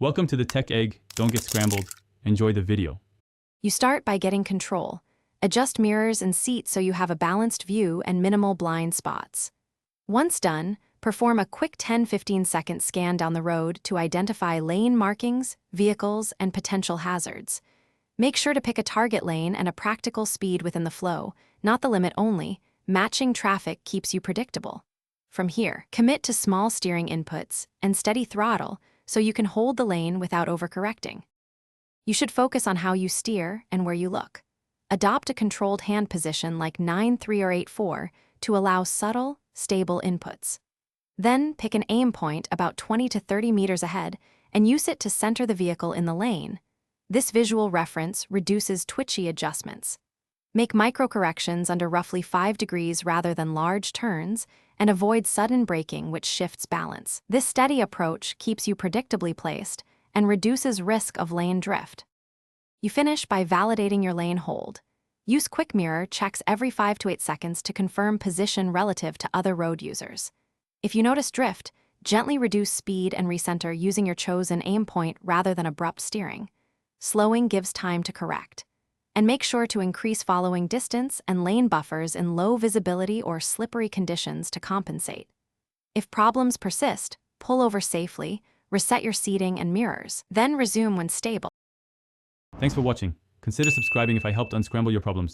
Welcome to the Tech Egg. Don't get scrambled. Enjoy the video. You start by getting control. Adjust mirrors and seats so you have a balanced view and minimal blind spots. Once done, perform a quick 10-15 second scan down the road to identify lane markings, vehicles, and potential hazards. Make sure to pick a target lane and a practical speed within the flow, not the limit only. Matching traffic keeps you predictable. From here, commit to small steering inputs and steady throttle so you can hold the lane without overcorrecting. You should focus on how you steer and where you look. Adopt a controlled hand position like 9-3 or 8-4 to allow subtle, stable inputs. Then pick an aim point about 20 to 30 meters ahead and use it to center the vehicle in the lane. This visual reference reduces twitchy adjustments. Make micro-corrections under roughly 5 degrees rather than large turns, and avoid sudden braking, which shifts balance. This steady approach keeps you predictably placed and reduces risk of lane drift. You finish by validating your lane hold. Use quick mirror checks every 5 to 8 seconds to confirm position relative to other road users. If you notice drift, gently reduce speed and recenter using your chosen aim point rather than abrupt steering. Slowing gives time to correct. And make sure to increase following distance and lane buffers in low visibility or slippery conditions to compensate. If problems persist, pull over safely, reset your seating and mirrors, then resume when stable. Thanks for watching. Consider subscribing if I helped unscramble your problems.